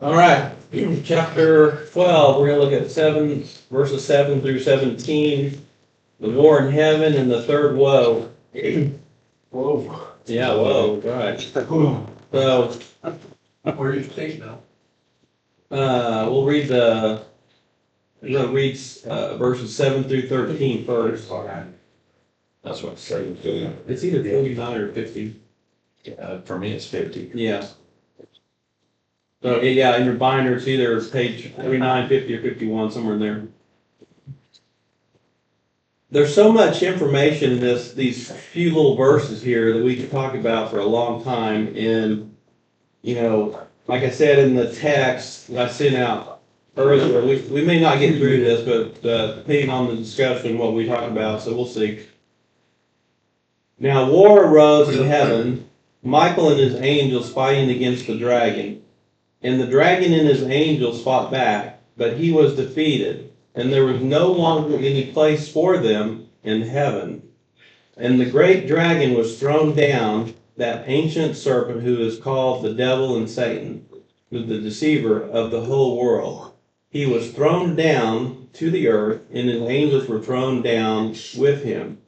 All right, chapter 12, we're going to look at verses 7 through 17, the war in heaven and the third woe. Whoa. Yeah, whoa, right. So, Where are you staying now? we'll read we're going to read verses 7 through 13 first. That's what I'm saying. It's either 49 or 50. For me, it's 50. Yeah. So, yeah, in your binder, it's either page 49, 50, or 51, somewhere in there. There's so much information in these few little verses here that we could talk about for a long time. And, you know, like I said in the text I sent out earlier, we may not get through this, but depending on the discussion, what we talk about, so we'll see. Now, war arose in heaven, Michael and his angels fighting against the dragon. And the dragon and his angels fought back, but he was defeated, and there was no longer any place for them in heaven. And the great dragon was thrown down, that ancient serpent who is called the devil and Satan, the deceiver of the whole world. He was thrown down to the earth, and his angels were thrown down with him.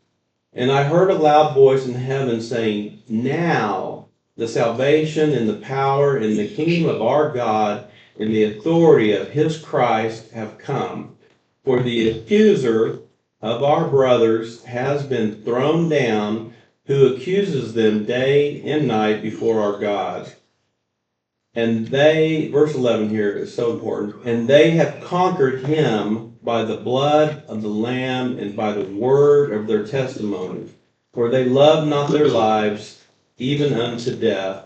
And I heard a loud voice in heaven saying, "Now the salvation and the power and the kingdom of our God and the authority of his Christ have come. For the accuser of our brothers has been thrown down, who accuses them day and night before our God. And they," verse 11 here is so important, "and they have conquered him by the blood of the Lamb and by the word of their testimony. For they love not their lives even unto death.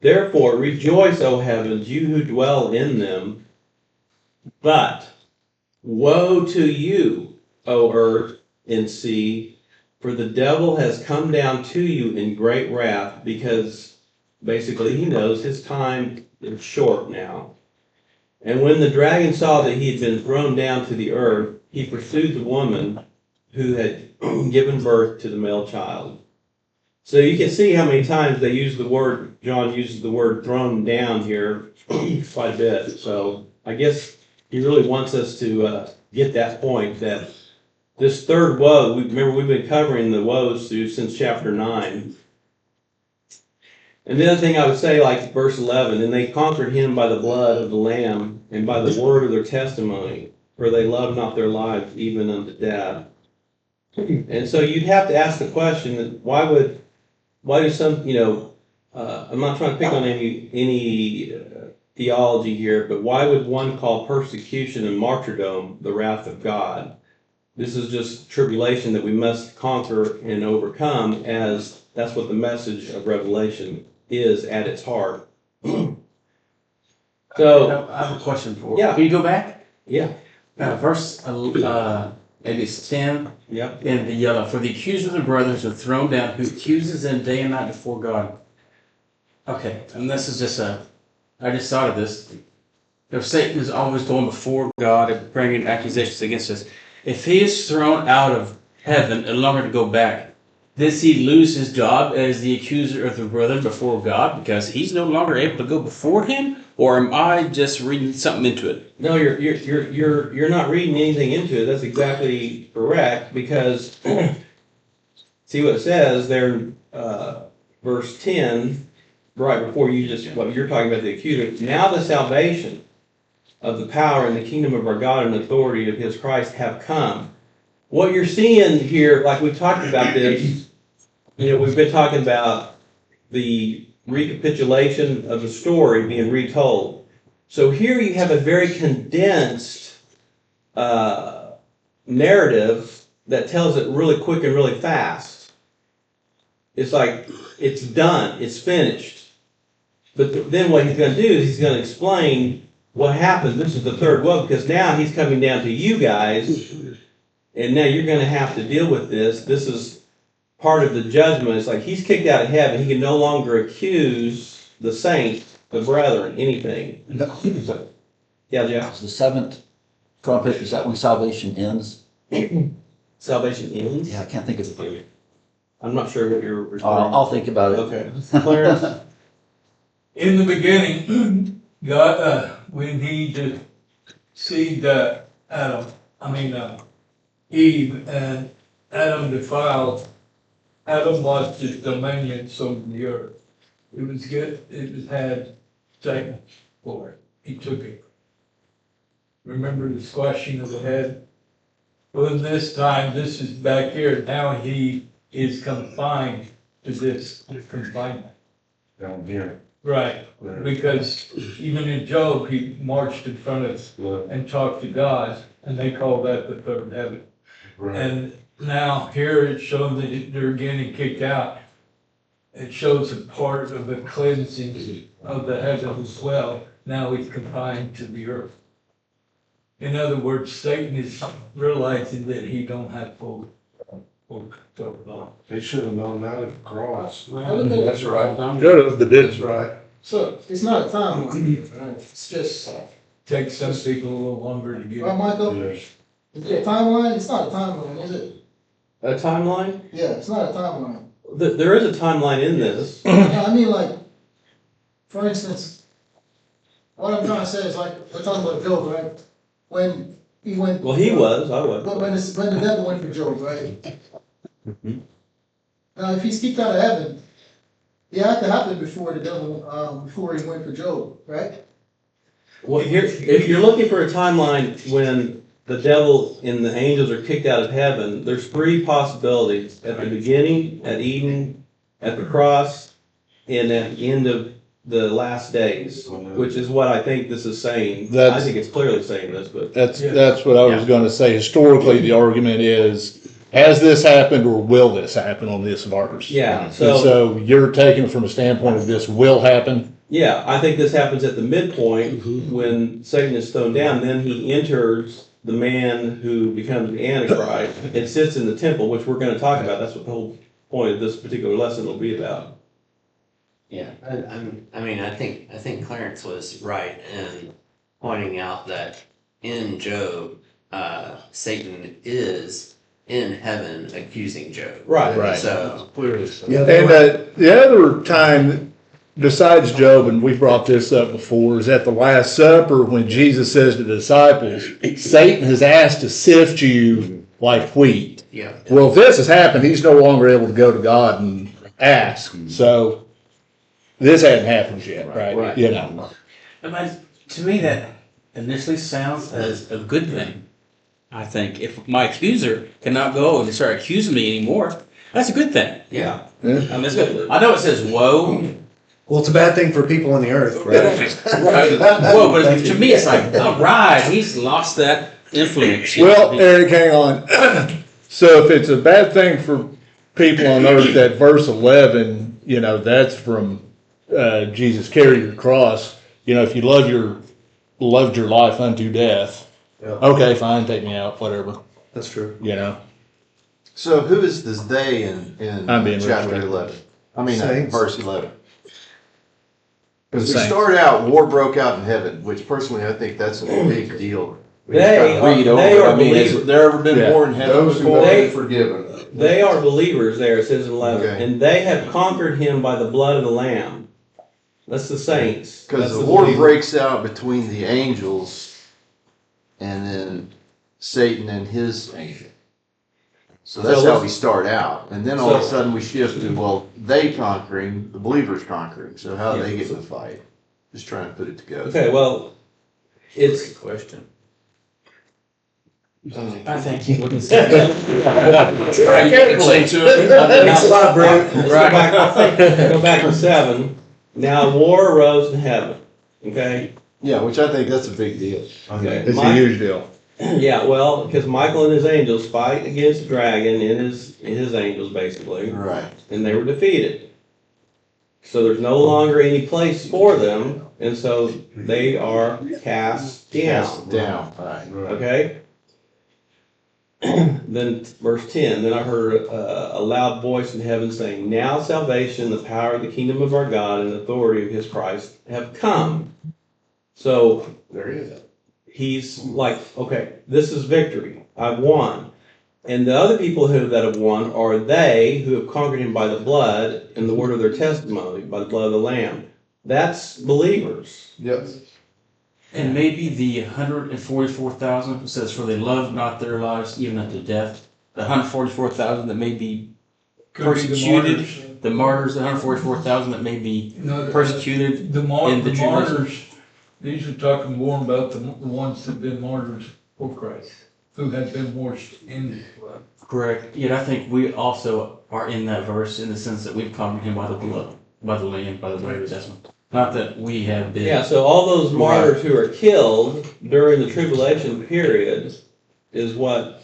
Therefore rejoice, O heavens, you who dwell in them. But woe to you, O earth and sea, for the devil has come down to you in great wrath," because basically he knows his time is short now. "And when the dragon saw that he had been thrown down to the earth, he pursued the woman who had given birth to the male child." So you can see how many times they use the word, John uses the word thrown down here quite a bit. So I guess he really wants us to get that point, that this third woe, remember we've been covering the woes since chapter 9. And the other thing I would say, like verse 11, "And they conquered him by the blood of the Lamb and by the word of their testimony, for they loved not their lives even unto death." And so you'd have to ask the question that why do some, I'm not trying to pick on any theology here, but why would one call persecution and martyrdom the wrath of God? This is just tribulation that we must conquer and overcome, as that's what the message of Revelation is at its heart. So, I have a question for you. Yeah. Can you go back? yeah, Verse, maybe it's 10 yep. in the yellow. "For the accuser of the brothers are thrown down, who accuses them day and night before God." Okay, and this is just I just thought of this. If Satan is always going before God and bringing accusations against us, if he is thrown out of heaven and longer to go back, does he lose his job as the accuser of the brother before God because he's no longer able to go before him? Or am I just reading something into it? No, you're not reading anything into it. That's exactly correct, because see what it says there, verse 10, right before what you're talking about, the accuser. "Now the salvation of the power and the kingdom of our God and authority of his Christ have come." What you're seeing here, like we've talked about this, we've been talking about the recapitulation of the story being retold. So here you have a very condensed narrative that tells it really quick and really fast. It's like, it's done, it's finished. But then what he's going to do is he's going to explain what happened. This is the third woe, because now he's coming down to you guys, and now you're going to have to deal with this. This is part of the judgment. It's like he's kicked out of heaven. He can no longer accuse the saints, the brethren, anything. No. Yeah, Jeff? It's the seventh trumpet. Is that when salvation ends? Salvation ends? Yeah, I can't think of it. I'm not sure what you're referring. I'll think about it. Okay. Clarence? In the beginning, God, when he deceived Eve, and Adam defiled, Adam lost his dominion over the earth. It was good, it was had Satan for it. He took it. Remember the squashing of the head? Well, this time, this is back here, now he is confined to this confinement. Down here. Right, because even in Job, he marched in front of and talked to God, and they call that the third heaven. And now here it shows that they're getting kicked out. It shows a part of the cleansing of the heaven as well. Now he's confined to the earth. In other words, Satan is realizing that he don't have full control. They should have known that at the cross. That's right. Should have, but That's didn't. right. So it's not a timeline. It's just, Takes some people a little longer to get. well, Michael, Yes. is it a timeline? It's not a timeline, is it? A timeline? Yeah, it's not a timeline. There is a timeline in this. Yeah, I mean, like, for instance, what I'm trying to say is like, we're talking about Job, right? When he went. Well, he was, I was. But when the devil went for Job, right? Mhm. Now, if he's kicked out of heaven, it had to happen before the devil, before he went for Job, right? Well, here, if you're looking for a timeline when the devil and the angels are kicked out of heaven, there's three possibilities. At the beginning, at Eden, at the cross, and at the end of the last days, which is what I think this is saying. I That's- think it's clearly saying this, but That's what I was gonna say. Historically, the argument is, has this happened or will this happen on this verse? yeah, And so, so you're taking it from a standpoint of this will happen? yeah, I think this happens at the midpoint when Satan is thrown down, then he enters the man who becomes the Antichrist and sits in the temple, which we're gonna talk about. That's what the whole point of this particular lesson will be about. Yeah, I think Clarence was right in pointing out that in Job, Satan is in heaven accusing Job. Right. Right. So, And the other time, besides Job, and we brought this up before, is at the Last Supper when Jesus says to the disciples, Satan has asked to sift you like wheat. yeah. Well, if this has happened, he's no longer able to go to God and ask. So this hadn't happened yet, right? Right. You know. But to me, that initially sounds as a good thing. I think if my accuser cannot go and start accusing me anymore, that's a good thing. Yeah. I mean, it's good. I know it says woe. Well, it's a bad thing for people on the earth, Right. Whoa, but to me, it's like, all right, he's lost that influence. Well, Eric, hang on. So if it's a bad thing for people on earth, that verse 11, you know, that's from Jesus carried your cross. You know, if you loved your life unto death, okay, fine, take me out, whatever. That's true. You know, So who is this they in I'm being chapter resurrected. 11? Saints. Verse 11. Because we Saints. started out, war broke out in heaven, which personally I think that's a big deal. We They just gotta read are- over they it. are I mean, has believers. there ever been Yeah. war in heaven Those who before? have They- been forgiven. They are believers there, it says in 11, Okay. and they have conquered him by the blood of the Lamb. That's the saints. Because That's the war believers. breaks out between the angels and then Satan and his angel. So that's So how let's- we start out. And then all of a So- sudden we shift to, well, they conquering, the believers conquering. So how do they get in the fight? Just trying to put it together. Okay, well, it's, Great question. I think you wouldn't Thanks a lot, Brent. Let's go back to 7. Now war arose in heaven, okay? Yeah, which I think that's a big deal. Okay. it's a huge deal. Yeah, well, because Michael and his angels fight against the dragon and his angels basically, Right. and they were defeated. So there's no longer any place for them, and so they are cast Cast down. down, right. Okay? Then verse 10, then I heard a loud voice in heaven saying, now salvation, the power of the kingdom of our God and the authority of his Christ have come. So There he is. he's like, okay, this is victory. I've won. And the other people that have won are they who have conquered him by the blood and the word of their testimony, by the blood of the Lamb. That's believers. Yep. And maybe the 144,000 says, "For they love not their lives even unto death." The 144,000 that may be Could be the persecuted, martyrs. the martyrs, the 144,000 that may be No, persecuted. The in the the tribulation. martyrs, these are talking more about the ones that have been martyrs for Christ, who have been washed in his blood. Correct. Yet I think we also are in that verse in the sense that we've conquered him by the blood, by the Lamb, by the word of his testimony. Not that we have been. Yeah, so all those martyrs who are killed during the tribulation period is what,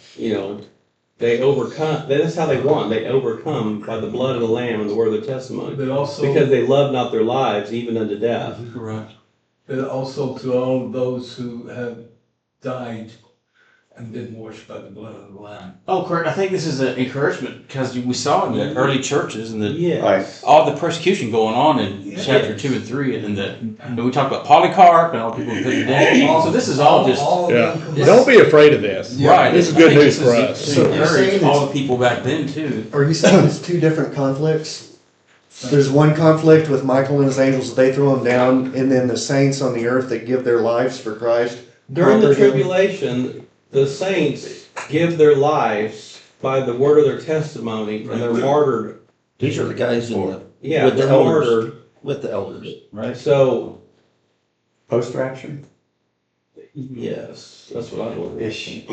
they overcome. That's how they won. They overcome by the blood of the Lamb and the word of their testimony. But also, Because they love not their lives, even unto death. Right. but also to all of those who have died and been washed by the blood of the Lamb. Oh, correct. I think this is an encouragement because we saw in the early churches and Yes. all the persecution going on in chapter 2 and 3, and we talked about Polycarp and all the people who put it down. So this is all just of Yeah. them Don't be afraid of this. right. This is I good think news this for is us. To So you're encourage saying all it's- the people back then too. Are you saying it's two different conflicts? There's one conflict with Michael and his angels that they throw him down, and then the saints on the earth that give their lives for Christ. During the conquered him. tribulation, the saints give their lives by the word of their testimony, and they're martyred. These are the guys in the, Yeah, With the they're elders. martyred. with the elders, right? So, Post-rapture? yes, that's what I believe. Ish.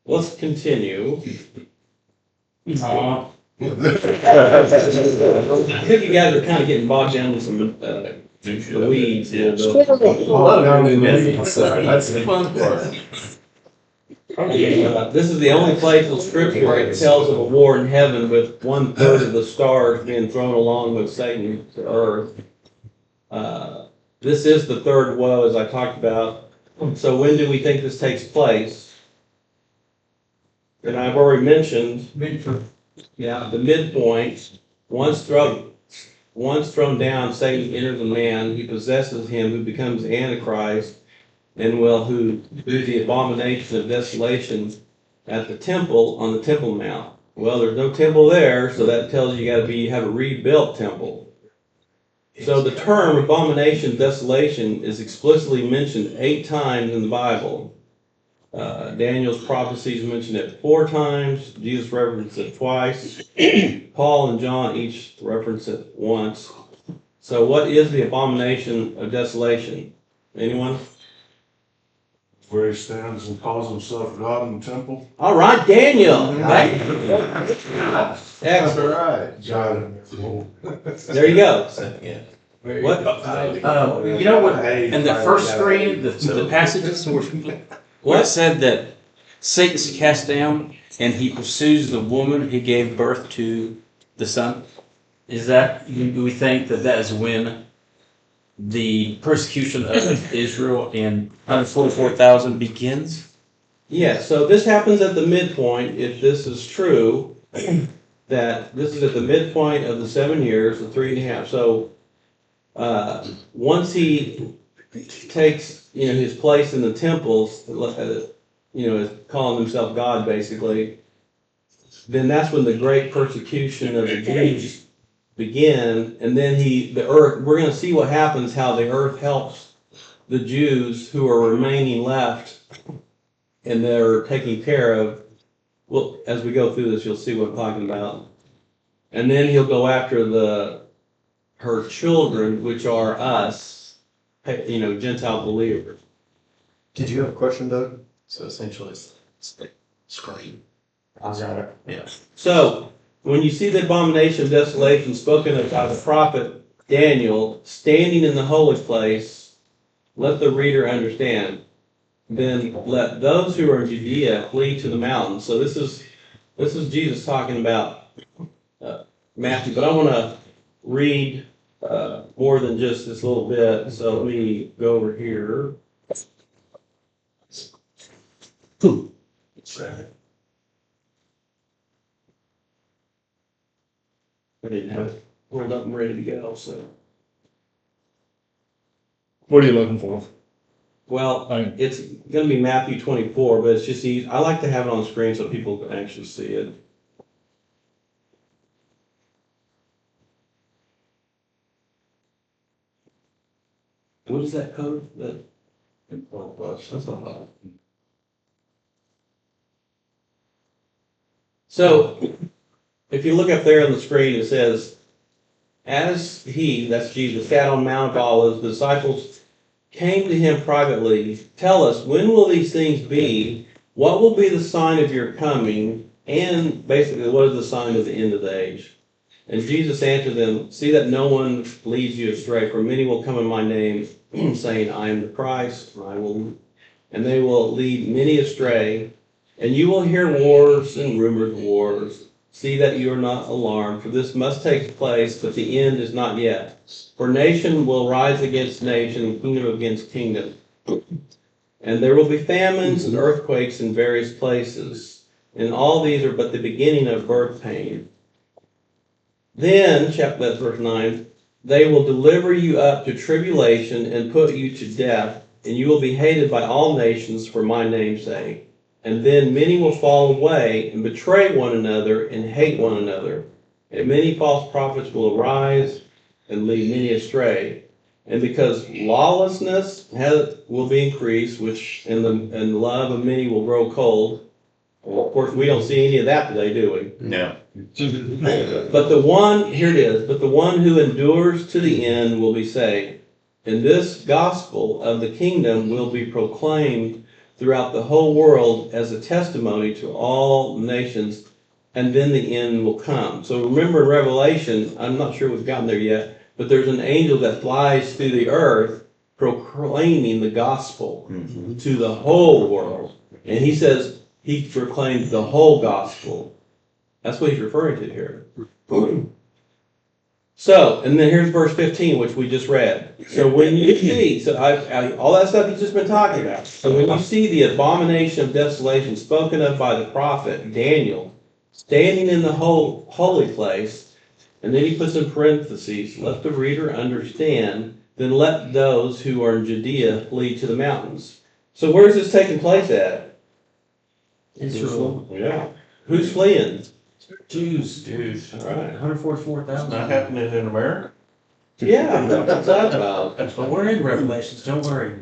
Let's continue. Aw. I think you guys are kind of getting bogged down with some, the weeds. a little bit. That's the fun part. This is the only place in scripture that tells of a war in heaven with 1/3 of the stars being thrown along with Satan to earth. This is the third woe, as I talked about. So when do we think this takes place? And I've already mentioned, the midpoint, once thrown down, Satan enters a man, he possesses him, who becomes Antichrist, and who do the abomination of desolation at the temple on the Temple Mount. Well, there's no temple there, so that tells you have a rebuilt temple. So the term abomination, desolation is explicitly mentioned 8 times in the Bible. Daniel's prophecies mention it 4 times. Jesus referenced it twice. Paul and John each reference it once. So what is the abomination of desolation? Anyone? Where he stands and calls himself God in the temple. All right, Daniel. That's Excellent. right. God in the temple. There you go. What? You know what? In the first screen, the passages where it said that Satan's cast down and he pursues the woman who gave birth to the son. Is that? Do we think that is when the persecution of Israel and 144,000 begins? Yeah, so this happens at the midpoint, if this is true, that this is at the midpoint of the 7 years, the 3.5. So, once he takes, his place in the temples, is calling himself God basically, then that's when the great persecution of the Jews begin, and then the earth, we're going to see what happens, how the earth helps the Jews who are remaining left, and they're taken care of. Well, as we go through this, you'll see what I'm talking about. And then he'll go after her children, which are us, Gentile believers. Did you have a question, Doug? So essentially, it's the screen. I got it. Yeah. So, when you see the abomination of desolation spoken of by the prophet Daniel standing in the holy place, let the reader understand. Then let those who are in Judea flee to the mountains. So this is Jesus talking about Matthew, but I want to read more than just this little bit. So let me go over here. I didn't have it pulled up and ready to go, so. What are you looking for? Well, Okay. it's gonna be Matthew 24, but it's just easy. I like to have it on screen so people can actually see it. What is that code? So, if you look up there on the screen, it says, as he, that's Jesus, sat on Mount Olives, the disciples came to him privately. Tell us, when will these things be? What will be the sign of your coming? And basically, what is the sign of the end of the age? And Jesus answered them, see that no one leads you astray, for many will come in my name, saying, I am the Christ, and they will lead many astray. And you will hear wars and rumors of wars. See that you are not alarmed, for this must take place, but the end is not yet. For nation will rise against nation, and kingdom against kingdom. And there will be famines and earthquakes in various places. And all these are but the beginning of birth pain. Then, that's verse 9, they will deliver you up to tribulation and put you to death, and you will be hated by all nations for my name's sake. And then many will fall away and betray one another and hate one another. And many false prophets will arise and lead many astray. And because lawlessness will be increased, and the love of many will grow cold. Well, of course, we don't see any of that today, do we? No. But the one who endures to the end will be saved. And this gospel of the kingdom will be proclaimed throughout the whole world as a testimony to all nations, and then the end will come. So remember in Revelation, I'm not sure we've gotten there yet, but there's an angel that flies through the earth proclaiming the gospel to the whole world. And he says he proclaims the whole gospel. That's what he's referring to here. So, and then here's verse 15, which we just read. So when you see, all that stuff he's just been talking about. So when you see the abomination of desolation spoken of by the prophet Daniel, standing in the holy place, and then he puts in parentheses, let the reader understand, then let those who are in Judea flee to the mountains. So where's this taking place at? Israel. Yeah. Who's fleeing? Jews. All right. 144,000. Not happening in America? Yeah, what's that about? But we're in Revelations, don't worry.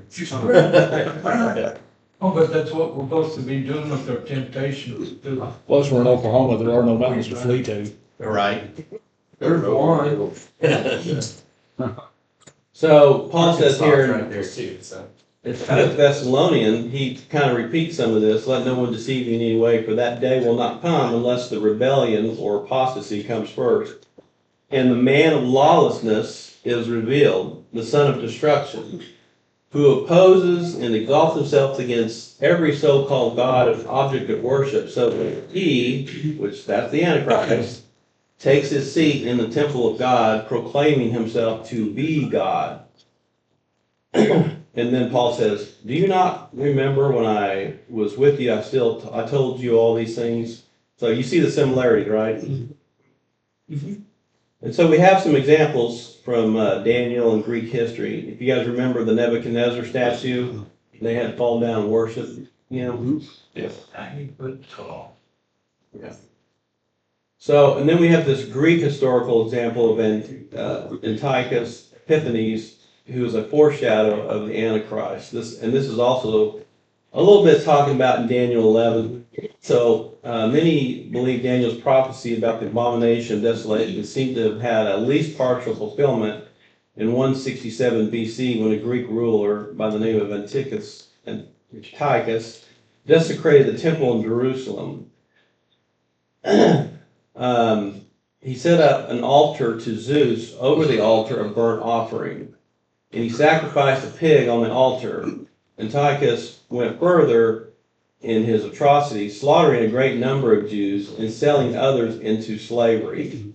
Oh, but that's what we're supposed to be doing with our temptations too. Plus, we're in Oklahoma, there are no mountains to flee to. Right. There's one. So Paul says here Right in there too, so. Thessalonian, he kind of repeats some of this. Let no one deceive you in any way, for that day will not come unless the rebellion or apostasy comes first. And the man of lawlessness is revealed, the son of destruction, who opposes and exalts himself against every so-called God and object of worship. So that he, which that's the Antichrist, takes his seat in the temple of God, proclaiming himself to be God. And then Paul says, do you not remember when I was with you, I told you all these things? So you see the similarity, right? Mm-hmm. And so we have some examples from Daniel and Greek history. If you guys remember the Nebuchadnezzar statue, they had fallen down and worshiped him. Yeah. Yeah. So, and then we have this Greek historical example of Antiochus Epiphanes, who is a foreshadow of the Antichrist. This is also a little bit talking about in Daniel 11. So many believe Daniel's prophecy about the abomination of desolation seemed to have had at least partial fulfillment in 167 BC when a Greek ruler by the name of Antiochus desecrated the temple in Jerusalem. He set up an altar to Zeus over the altar of burnt offering. And he sacrificed a pig on the altar. Antiochus went further in his atrocity, slaughtering a great number of Jews and selling others into slavery.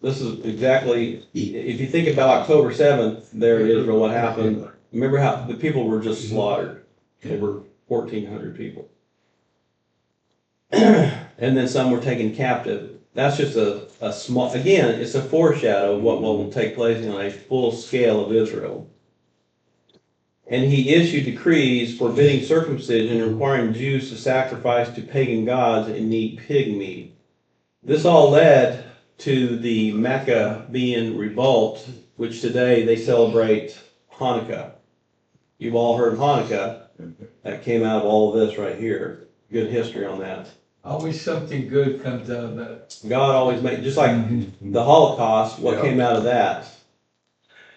This is exactly, if you think about October 7th there in Israel, what happened, remember how the people were just slaughtered. Over 1,400 people. And then some were taken captive. That's just a small, again, it's a foreshadow of what will take place on a full scale of Israel. And he issued decrees forbidding circumcision and requiring Jews to sacrifice to pagan gods and eat pig meat. This all led to the Maccabean revolt, which today they celebrate Hanukkah. You've all heard of Hanukkah. That came out of all of this right here. Good history on that. Always something good comes out of that. God always made, just like the Holocaust, what came out of that?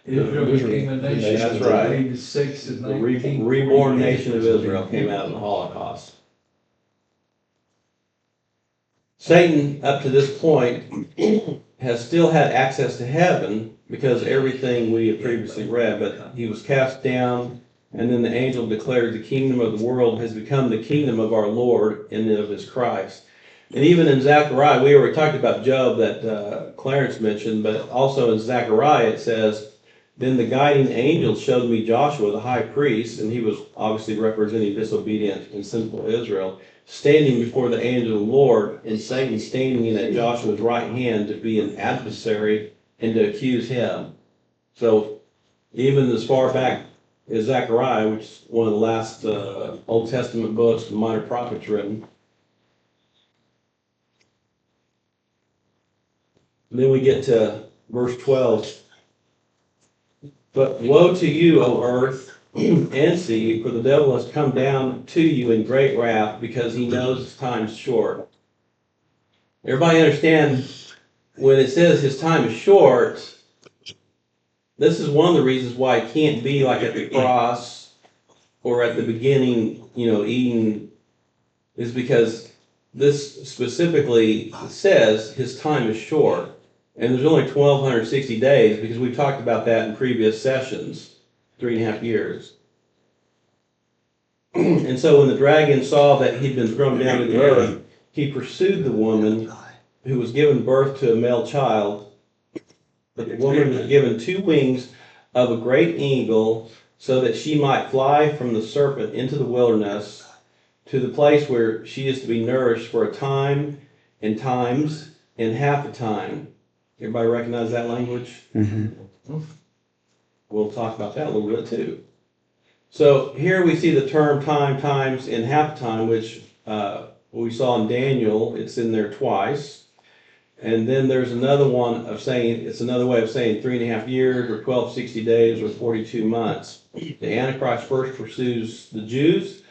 Israel became a nation. That's right. 86 and The 19. reborn nation of Israel came out of the Holocaust. Satan, up to this point, has still had access to heaven because everything we have previously read, but he was cast down, and then the angel declared the kingdom of the world has become the kingdom of our Lord and of his Christ. And even in Zechariah, we already talked about Job that Clarence mentioned, but also in Zechariah it says, then the guiding angel showed me Joshua, the high priest, and he was obviously representing disobedient and sinful Israel, standing before the angel of the Lord, and Satan standing at Joshua's right hand to be an adversary and to accuse him. So even as far back as Zechariah, which is one of the last Old Testament books, the minor prophets written. And then we get to verse 12. But woe to you, O earth and sea, for the devil has come down to you in great wrath, because he knows his time is short. Everybody understand, when it says his time is short, this is one of the reasons why it can't be like at the cross or at the beginning, Eden, is because this specifically says his time is short. And there's only 1,260 days, because we've talked about that in previous sessions, 3.5 years. And so when the dragon saw that he'd been thrown down to the earth, he pursued the woman who was given birth to a male child. But the woman was given 2 wings of a great eagle, so that she might fly from the serpent into the wilderness, to the place where she is to be nourished for a time, and times, and half a time. Everybody recognize that language? Mm-hmm. We'll talk about that a little bit too. So here we see the term time, times, and half time, which we saw in Daniel. It's in there twice. And then there's another one of saying, it's another way of saying 3.5 years, or 1,260 days, or 42 months. The Antichrist first pursues the Jews,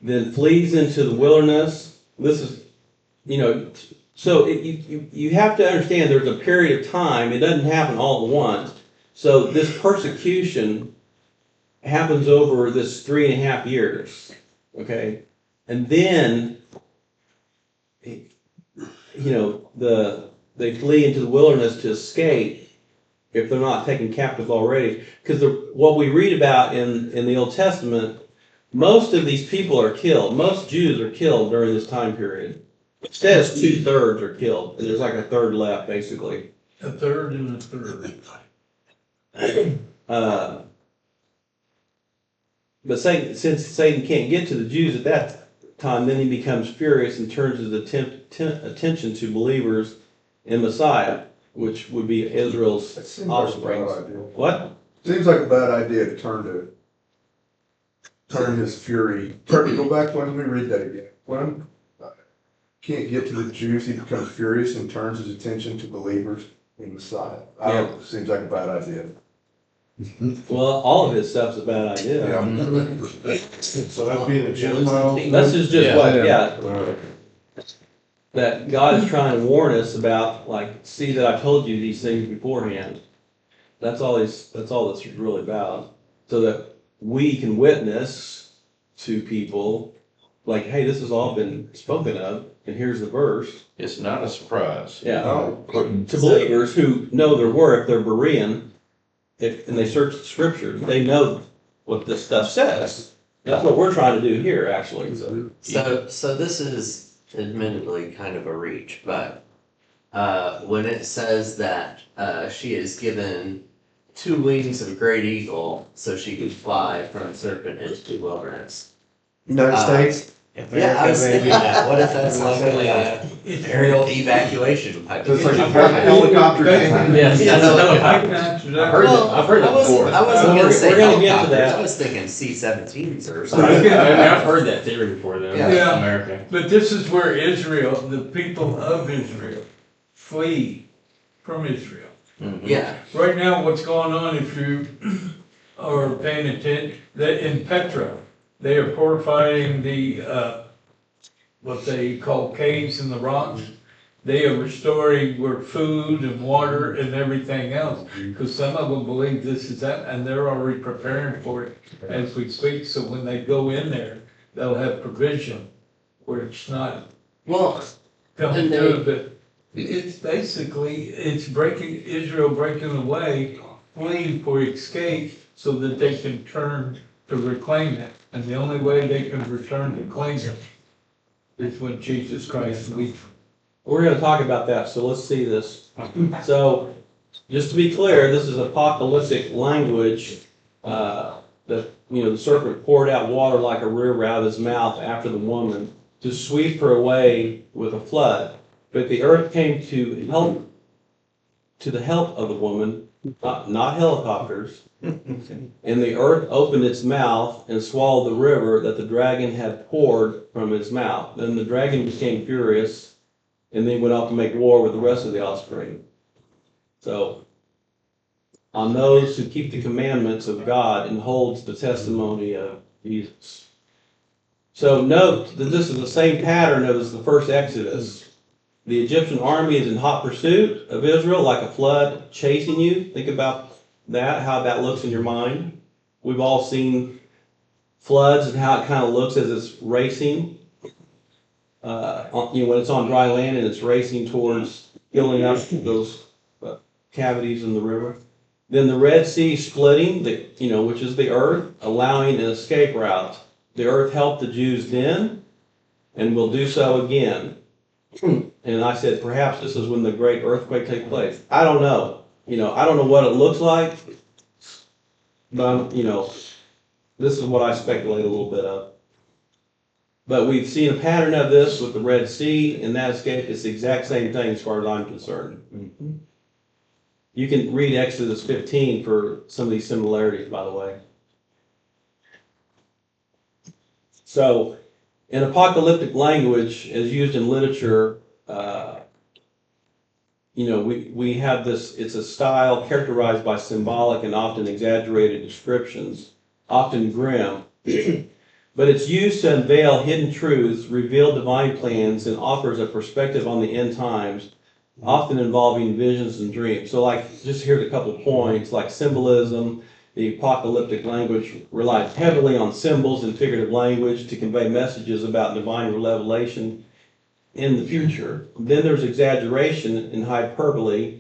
then flees into the wilderness. This is, so you have to understand there's a period of time. It doesn't happen all at once. So this persecution happens over this 3.5 years, okay? And then, they flee into the wilderness to escape if they're not taken captive already. Because what we read about in the Old Testament, most of these people are killed. Most Jews are killed during this time period. It says 2/3 are killed, and there's like a third left, basically. A third and a third. But since Satan can't get to the Jews at that time, then he becomes furious and turns his attention to believers in Messiah, which would be Israel's That seems like a offspring. bad idea. What? Seems like a bad idea to turn his fury. Go back, let me read that again. When can't get to the Jews, he becomes furious and turns his attention to believers in Messiah. Seems like a bad idea. Well, all of his stuff's a bad idea. So that'd be the Gentiles? This is just Yeah. that God is trying to warn us about, see that I told you these things beforehand. That's all that's really about. So that we can witness to people, hey, this has all been spoken of, and here's the verse. It's not a surprise. Yeah. Oh, To believers who know their work, they're Berean, and they search the scriptures, they know what this stuff says. That's what we're trying to do here, actually. So this is admittedly kind of a reach, but when it says that she is given 2 wings of a great eagle so she can fly from the serpent into the wilderness. United States? Yeah, I was thinking that. What if that's like an aerial evacuation pipe? Just like a helicopter thing. Yes, Yeah, that's no, another I part. can answer I've that. heard that. I've heard that before. I wasn't gonna say We're gonna get to helicopters. that. I was thinking C-17s or I something. mean, I've heard that theory before, though. Yeah. In Yeah. America. But this is where Israel, the people of Israel, flee from Israel. Yeah, Right now, what's going on, if you are paying attention, that in Petra, they are fortifying the, what they call caves in the rocks. They are restoring where food and water and everything else, because some of them believe this is that, and they're already preparing for it as we speak, so when they go in there, they'll have provision, where it's not Well, coming And they- through, but it's basically, it's Israel breaking away, fleeing for escape, so that they can turn to reclaim it. And the only way they can return to claim it is when Jesus Christ leaves. We're gonna talk about that, so let's see this. So, just to be clear, this is apocalyptic language. The serpent poured out water like a river out of his mouth after the woman to sweep her away with a flood. But the earth came to the help of the woman, not helicopters. And the earth opened its mouth and swallowed the river that the dragon had poured from his mouth. Then the dragon became furious and then went off to make war with the rest of the offspring. So, on those who keep the commandments of God and holds the testimony of Jesus. So note that this is the same pattern as the first Exodus. The Egyptian army is in hot pursuit of Israel like a flood chasing you. Think about that, how that looks in your mind. We've all seen floods and how it kind of looks as it's racing. When it's on dry land and it's racing towards filling up those cavities in the river. Then the Red Sea splitting, which is the earth, allowing an escape route. The earth helped the Jews then, and will do so again. And I said, perhaps this is when the great earthquake takes place. I don't know. I don't know what it looks like, but this is what I speculate a little bit of. But we've seen a pattern of this with the Red Sea and that escape. It's the exact same thing as far as I'm concerned. You can read Exodus 15 for some of these similarities, by the way. So, in apocalyptic language, as used in literature, we have this, it's a style characterized by symbolic and often exaggerated descriptions, often grim. But it's used to unveil hidden truths, reveal divine plans, and offers a perspective on the end times, often involving visions and dreams. So just here's a couple points, like symbolism. The apocalyptic language relies heavily on symbols and figurative language to convey messages about divine revelation in the future. Then there's exaggeration and hyperbole,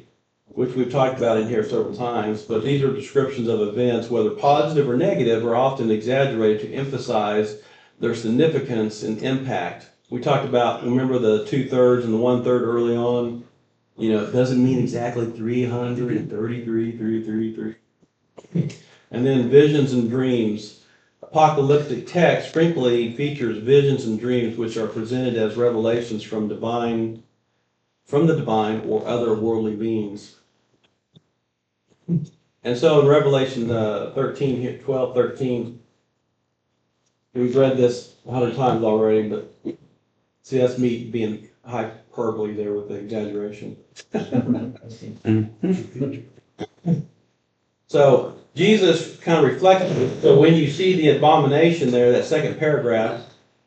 which we've talked about in here several times, but these are descriptions of events, whether positive or negative, are often exaggerated to emphasize their significance and impact. We talked about, remember the 2/3 and the 1/3 early on? It doesn't mean exactly 333. And then visions and dreams. Apocalyptic text frequently features visions and dreams which are presented as revelations from the divine or other worldly beings. And so in Revelation 12:13, we've read this 100 times already, but see, that's me being hyperbole there with the exaggeration. So Jesus kind of reflected. So when you see the abomination there, that second paragraph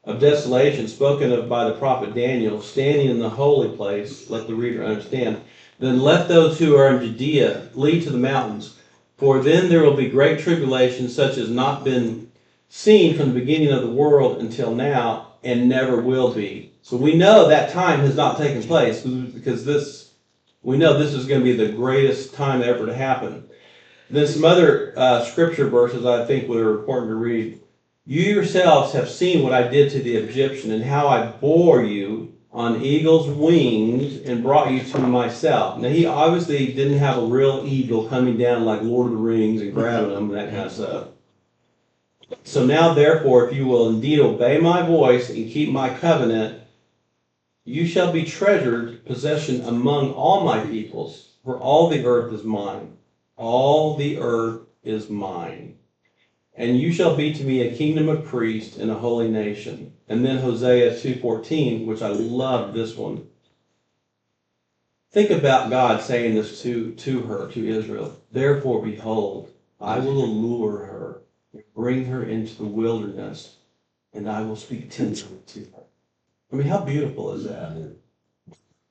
of desolation spoken of by the prophet Daniel, standing in the holy place, let the reader understand. Then let those who are in Judea flee to the mountains, for then there will be great tribulation, such as not been seen from the beginning of the world until now, and never will be. So we know that time has not taken place, because we know this is going to be the greatest time ever to happen. Then some other scripture verses I think were important to read. You yourselves have seen what I did to the Egyptian, and how I bore you on eagle's wings and brought you to myself. Now, he obviously didn't have a real eagle coming down like Lord of the Rings and grabbing them and that kind of stuff. So now, therefore, if you will indeed obey my voice and keep my covenant, you shall be treasured possession among all my peoples, for all the earth is mine. All the earth is mine. And you shall be to me a kingdom of priests and a holy nation. And then Hosea 2:14, which I love this one. Think about God saying this to her, to Israel. Therefore, behold, I will allure her, bring her into the wilderness, and I will speak tenderly to her. I mean, how beautiful is that?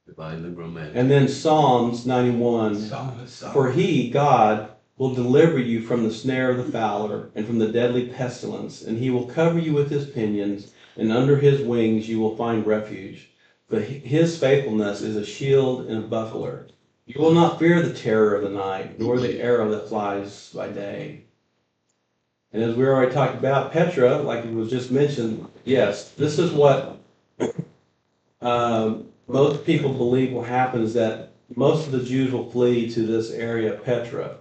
Divinely romantic. And then Psalms 91, Song of Solomon. for he, God, will deliver you from the snare of the fowler and from the deadly pestilence, and he will cover you with his pinions, and under his wings you will find refuge. But his faithfulness is a shield and a buckler. You will not fear the terror of the night, nor the arrow that flies by day. And as we already talked about, Petra, like it was just mentioned, yes, this is what most people believe will happen, is that most of the Jews will flee to this area, Petra.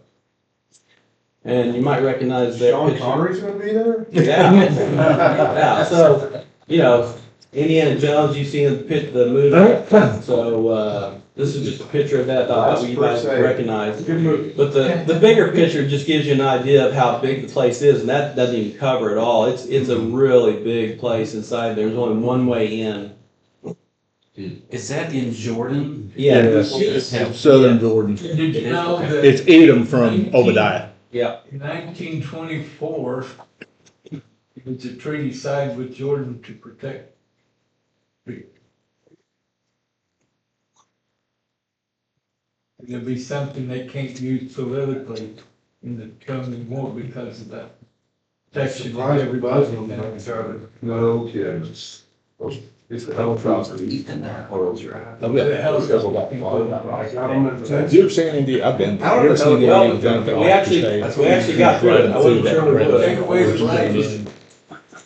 And you might recognize that Sean picture. Connery's gonna be there? Yeah. Yeah, so, you know, Indiana Jones, you've seen the movie. So, this is just a picture of that, that you might recognize. Good movie. But the bigger picture just gives you an idea of how big the place is, and that doesn't even cover it all. It's a really big place inside. There's only one way in. Is that in Jordan? Yeah. Southern Jordan. Did you know that It's Edom from Obadiah. Yeah. in 1924, it was a treaty signed with Jordan to protect people? It'll be something they can't use politically in the coming war because of that. Section. Surprised we buzzed on that. No kids. It's the hell property. The hell's You've seen India, I've been. I don't You've seen Well, India, we actually got through it. I wasn't sure we would. Take away the language.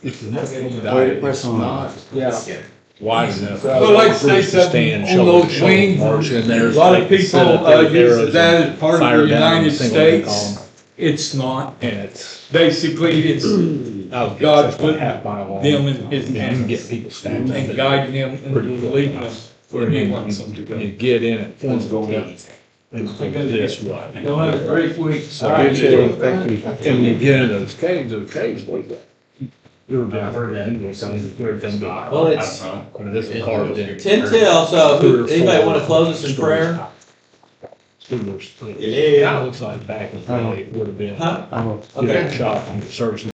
It's not Yeah. wide enough. Well, like say something on those wings, a lot of people use that as part of the United States. It's not. And it's. Basically, it's God put them in his And hands get people standing. and guiding them into believing us where he wants them to go. You get in it, one's going up. And think this way. You'll have a great week. So good shape, thank you. And you get in those caves like that. You're down there, and there's everything. Well, it's This is carved in. 10 till, so anybody want to close us in prayer? Yeah. That looks like back in the day, it would have been. Huh? You Okay. got shot from the service